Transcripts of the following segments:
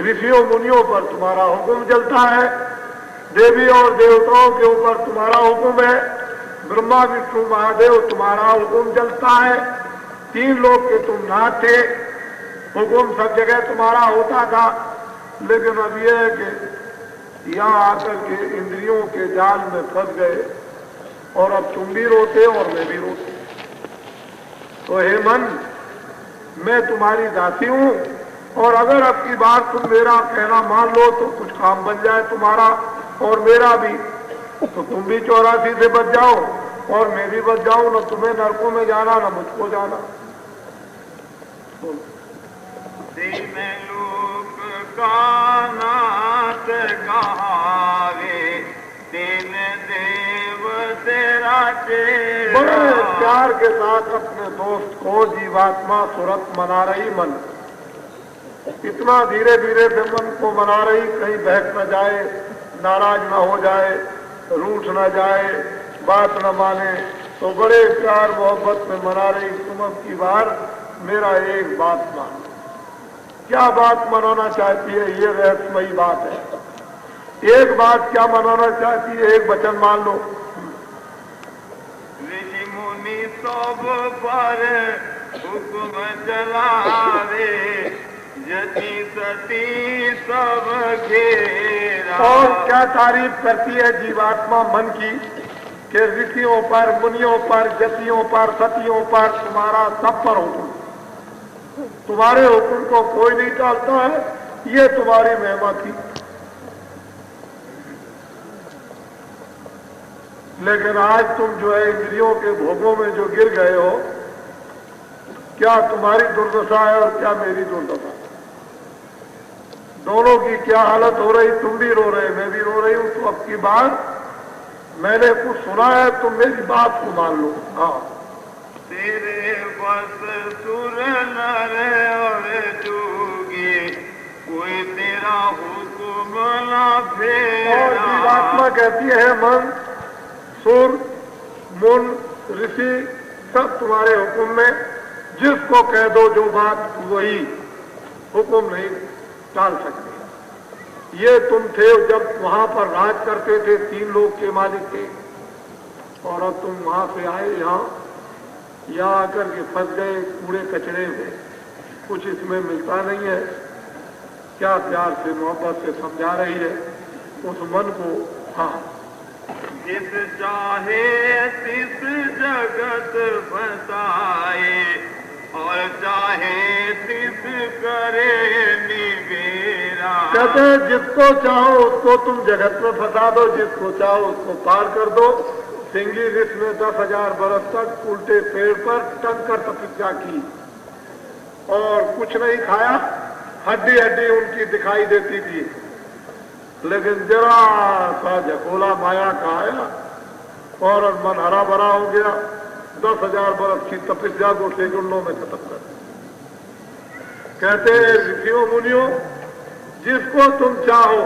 ऋषियों मुनियों पर तुम्हारा हुक्म चलता है, देवी और देवताओं के ऊपर तुम्हारा हुक्म है, ब्रह्मा विष्णु महादेव तुम्हारा हुक्म चलता है। 3 लोग के तुम नाथ थे, हुक्म सब जगह तुम्हारा होता था। लेकिन अब यह है कि यहाँ आकर के इंद्रियों के जाल में फंस गए और अब तुम भी रोते और मैं भी रोती। तो हे मन, मैं तुम्हारी दासी हूं और अगर अब की बार तुम मेरा कहना मान लो तो कुछ काम बन जाए तुम्हारा और मेरा भी, तो तुम भी 84 से बच जाओ और मैं भी बच जाऊं, न तुम्हें नरकों में जाना न मुझको जाना। का नाथ कहावे, तीन देव तेरा चेला। बड़े प्यार के साथ अपने दोस्त को जीवात्मा सुरत मना रही मन, इतना धीरे धीरे से मन को मना रही, कहीं बहक न जाए, नाराज न हो जाए, रूठ न जाए, बात न माने। तो बड़े प्यार मोहब्बत में मना रही, तुम अब की बार मेरा एक बात मान। क्या बात मनाना चाहती है? ये रहस्यमयी बात है। एक बात क्या मनाना चाहती है? एक वचन मान लो। ऋषि मुनि सब पर हुक्म चलावे, जति सती सब घेरा। और क्या तारीफ करती है जीवात्मा मन की कि ऋषियों पर, मुनियों पर, जतियों पर, सतियों पर तुम्हारा सब पर हुक्म, तुम्हारे हुक्म को कोई नहीं टालता है। ये तुम्हारी महिमा थी। लेकिन आज तुम जो है इंद्रियों के भोगों में जो गिर गए हो, क्या तुम्हारी दुर्दशा है और क्या मेरी दुर्दशा? दोनों की क्या हालत हो रही? तुम भी रो रहे, मैं भी रो रही हूं। तो अब की बार मैंने कुछ सुना है, तुम मेरी बात को मान लो। हाँ, तेरे बस सुर नर और जोगी, कोई तेरा हुक्म ना फेरा। और जीवात्मा कहती है मन, सुर, मुन, ऋषि सब तुम्हारे हुक्म में, जिसको कह दो जो बात वही, हुक्म नहीं टाल सकते। ये तुम थे जब वहां पर राज करते थे, 3 लोग के मालिक थे, और अब तुम वहां से आए यहाँ आकर के फंस गए कूड़े कचरे में, कुछ इसमें मिलता नहीं है। क्या प्यार से मोहब्बत से समझा रही है उस मन को। हाँ, जिस चाहे तिस जगत बसाए, और चाहे तिस करे निवेरा। कहते जिसको चाहो उसको तुम जगत में फंसा दो, जिसको चाहो उसको पार कर दो। सिंगी ऋषि ने 10,000 बरस तक उल्टे पेड़ पर टंकर तपस्या की और कुछ नहीं खाया, हड्डी हड्डी उनकी दिखाई देती थी। लेकिन जरा सा झकोला माया का आया और मन हरा भरा हो गया। 10,000 बरस की तपस्या को सेकंडों में खत्म कर। कहते ऋषियों मुनियों, जिसको तुम चाहो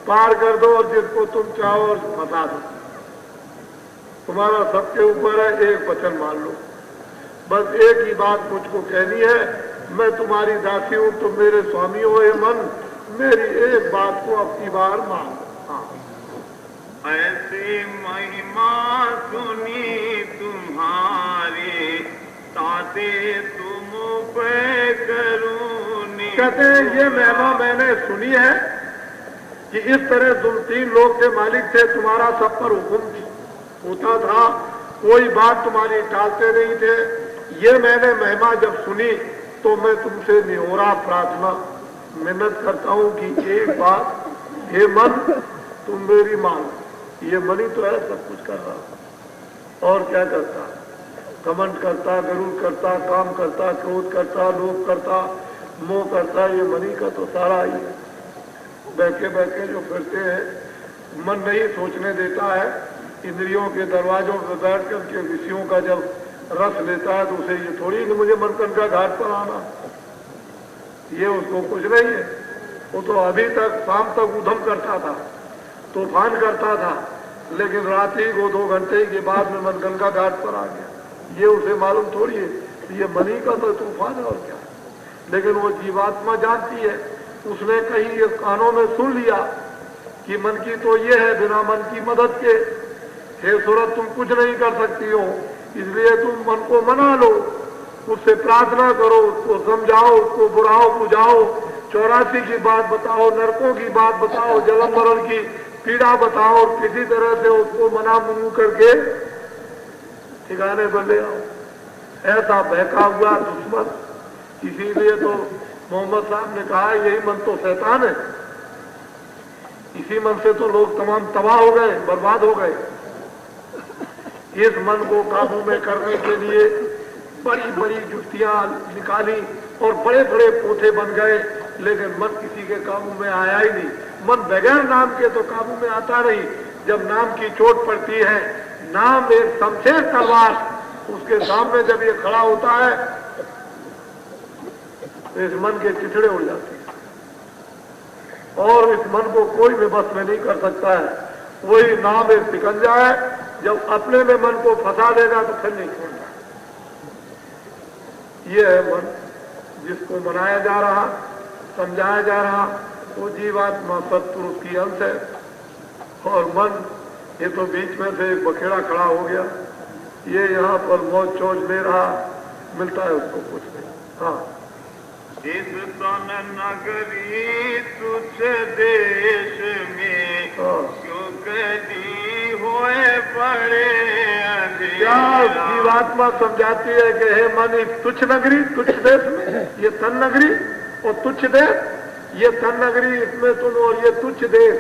पार कर दो और जिसको तुम चाहो फंसा दो। तुम्हारा सबके ऊपर है, एक वचन मान लो। बस एक ही बात मुझको कहनी है, मैं तुम्हारी दासी हूं, तुम मेरे स्वामी हो। ये मन, मेरी एक बात को अब की बार मान। हाँ, ऐसी महिमा सुनी तुम्हारी, ताते तुम पे करूनी। कहते हैं ये महिमा मैंने सुनी है कि इस तरह तुम 3 लोग के मालिक थे, तुम्हारा सब पर हुक्म होता था, कोई बात तुम्हारी टालते नहीं थे। ये मैंने महिमा जब सुनी तो मैं तुमसे निहोरा प्रार्थना मिन्नत करता हूं कि एक बात, हे मन, तुम मेरी मान। ये मन ही तो है सब कुछ कर रहा, और क्या करता? कमंड करता, गरुड़ करता, काम करता, क्रोध करता, लोभ करता, मोह करता। ये मन ही का तो सारा ही है। बैठे बैठे जो फिरते हैं, मन नहीं सोचने देता है। इंद्रियों के दरवाजों पर बैठ करके विषयों का जब रस लेता है तो उसे ये थोड़ी कि मुझे मनकंका घाट पर आना, ये उसको कुछ नहीं है। वो तो अभी तक शाम तक उधम करता था, तूफान करता था, लेकिन रात्रि को 2 घंटे के बाद में मनकंका घाट पर आ गया। ये उसे मालूम थोड़ी है, ये मनी का तो तूफान है और क्या। लेकिन वो जीवात्मा जानती है उसने कहीं ये कानों में सुन लिया कि मन की तो ये है, बिना मन की मदद के हे सूरत तुम कुछ नहीं कर सकती हो, इसलिए तुम मन को मना लो, उससे प्रार्थना करो, उसको समझाओ, उसको बुलाओ, बुझाओ, 84 की बात बताओ, नरकों की बात बताओ, जन्म मरण की पीड़ा बताओ, और किसी तरह से उसको मना मुनू करके ठिकाने पर ले आओ। ऐसा बहका हुआ दुश्मन, इसीलिए तो मोहम्मद साहब ने कहा यही मन तो शैतान है, इसी मन से तो लोग तमाम तबाह हो गए, बर्बाद हो गए। इस मन को काबू में करने के लिए बड़ी बड़ी जुक्तियां निकाली और बड़े बड़े पोथे बन गए, लेकिन मन किसी के काबू में आया ही नहीं। मन बगैर नाम के तो काबू में आता नहीं, जब नाम की चोट पड़ती है, नाम एक शमशेर तलवार, उसके सामने जब ये खड़ा होता है तो इस मन के चिथड़े उड़ जाते हैं और इस मन को कोई भी बस में नहीं कर सकता है। वही नाम एक शिकंजा है, जब अपने में मन को फंसा देगा तो फिर नहीं छोड़ता। ये है मन जिसको मनाया जा रहा, समझाया जा रहा, वो जीवात्मा सत्पुरुष की अंश है। और मन ये तो बीच में से एक बखेड़ा खड़ा हो गया, ये यहाँ पर मौज चौज ले रहा, मिलता है उसको कुछ नहीं। हाँ, इस तन नगरी तुझ देश में क्यों कदी होए पड़े क्या जीवात्मा समझाती है कि हे मन इस तुच्छ नगरी, तुच्छ देश में, ये तन नगरी और तुच्छ देश, ये तन नगरी इसमें तुम और ये तुच्छ देश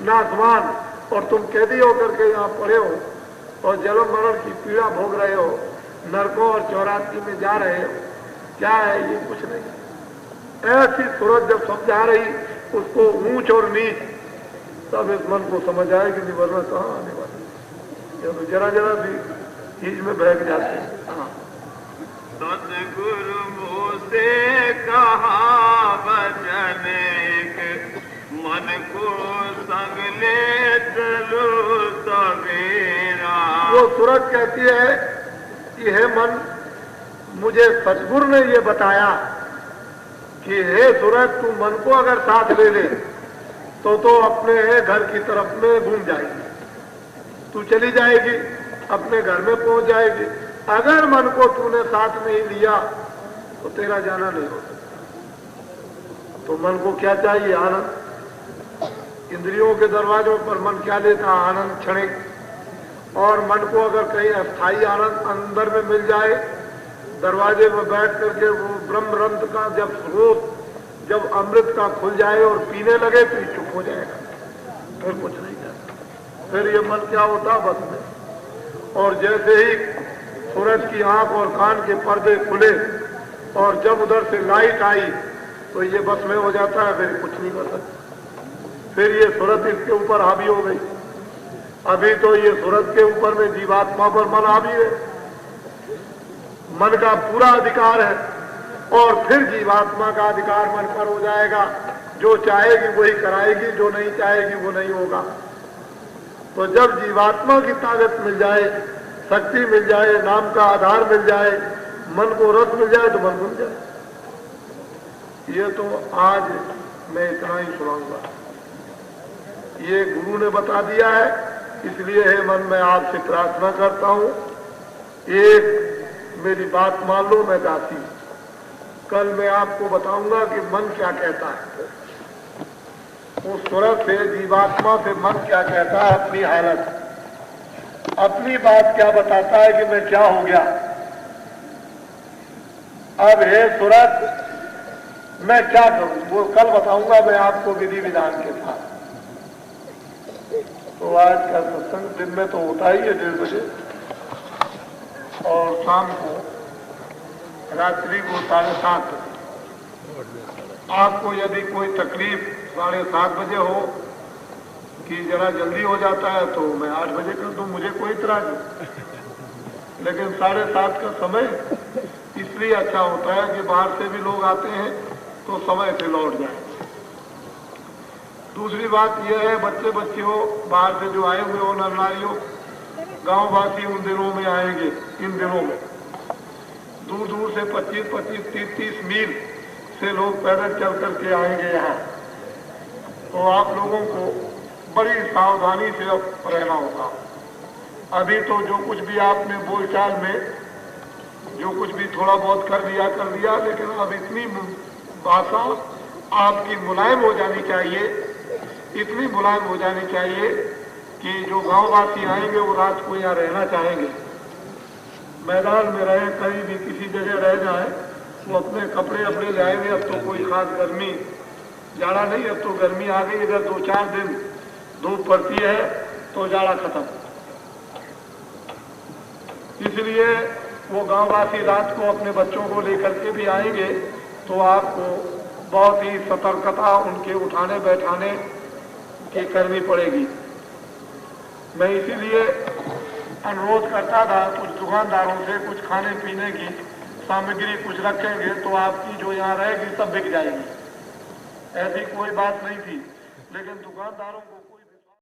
नासवान, और तुम कैदी होकर के यहाँ पड़े हो और जन्म मरण की पीड़ा भोग रहे हो, नरकों और 84 में जा रहे हो। क्या है ये? कुछ नहीं। ऐसी सूरत जब समझा रही उसको ऊंच और नीच, तब इस मन को समझ आए कि निवरना कहाँ आने वाला, ये तो जरा जरा भी चीज में बहक जाते हैं। हाँ, सतगुरु मुझसे कहा वचन एक, मन को संग ले चलो सवेरा। वो सूरत कहती है कि हे मन, मुझे सतगुरु ने ये बताया कि हे सूरज तू मन को अगर साथ ले ले तो अपने घर की तरफ में घूम जाएगी, तू चली जाएगी, अपने घर में पहुंच जाएगी। अगर मन को तूने साथ नहीं लिया तो तेरा जाना नहीं हो सकता। तो मन को क्या चाहिए? आनंद। इंद्रियों के दरवाजों पर मन क्या लेता? आनंद क्षणिक। और मन को अगर कहीं अस्थायी आनंद अंदर में मिल जाए, दरवाजे में बैठ करके वो ब्रह्म रंध्र का जब स्रोत, जब अमृत का खुल जाए और पीने लगे तो चुप हो जाएगा, फिर कुछ नहीं जाता। फिर ये मन क्या होता? बस में। और जैसे ही सूरज की आंख और कान के पर्दे खुले और जब उधर से लाइट आई तो ये बस में हो जाता है, फिर कुछ नहीं कर सकता। फिर ये सूरत इसके ऊपर हावी हो गई। अभी तो ये सूरत के ऊपर में जीवात्मा पर मन हावी है, मन का पूरा अधिकार है, और फिर जीवात्मा का अधिकार मन पर हो जाएगा। जो चाहेगी वही कराएगी, जो नहीं चाहेगी वो नहीं होगा। तो जब जीवात्मा की ताकत मिल जाए, शक्ति मिल जाए, नाम का आधार मिल जाए, मन को रस मिल जाए तो मन बन जाए। ये तो आज मैं इतना ही सुनाऊंगा, ये गुरु ने बता दिया है। इसलिए है मन, मैं आपसे प्रार्थना करता हूं, एक मेरी बात मान लो, मैं दासी। कल मैं आपको बताऊंगा कि मन क्या कहता है, उस सूरत से, जीवात्मा से मन क्या कहता है, अपनी हालत, अपनी बात क्या बताता है कि मैं क्या हो गया। अब हे सूरत मैं क्या करूं, वो कल बताऊंगा मैं आपको विधि विधान के साथ। तो आज का सत्संग दिन में तो होता ही है 1:30 बजे, और शाम को रात्रि को 7:30 बजे। आपको यदि कोई तकलीफ 7:30 बजे हो कि जरा जल्दी हो जाता है तो मैं 8 बजे कर दूं, मुझे कोई इतराज नहीं। लेकिन 7:30 का समय इसलिए अच्छा होता है कि बाहर से भी लोग आते हैं तो समय से लौट जाए। दूसरी बात यह है, बच्चे बच्चियों बाहर से जो आए हुए हो, नर नारियों, गांववासी उन दिनों में आएंगे, इन दिनों में दूर दूर से 25-25, 30-30 मील से लोग पैदल चल करके आएंगे यहाँ। तो आप लोगों को बड़ी सावधानी से अब रहना होगा। अभी तो जो कुछ भी आपने बोलचाल में जो कुछ भी थोड़ा बहुत कर दिया, लेकिन अब इतनी भाषा आपकी मुलायम हो जानी चाहिए, इतनी मुलायम हो जानी चाहिए कि जो गांववासी आएंगे वो रात को यहाँ रहना चाहेंगे। मैदान में रहे, कहीं भी किसी जगह रह जाए, वो अपने कपड़े अपने ले आएंगे। अब तो कोई खास गर्मी जाड़ा नहीं, अब तो गर्मी आ गई। इधर 2-4 दिन धूप पड़ती है तो जाड़ा खत्म। इसलिए वो गांववासी रात को अपने बच्चों को लेकर के भी आएंगे तो आपको बहुत ही सतर्कता उनके उठाने बैठाने की करनी पड़ेगी। मैं इसीलिए अनुरोध करता था कुछ दुकानदारों से कुछ खाने पीने की सामग्री कुछ रखेंगे तो आपकी जो यहाँ रहेगी सब बिक जाएगी। ऐसी कोई बात नहीं थी, लेकिन दुकानदारों को कोई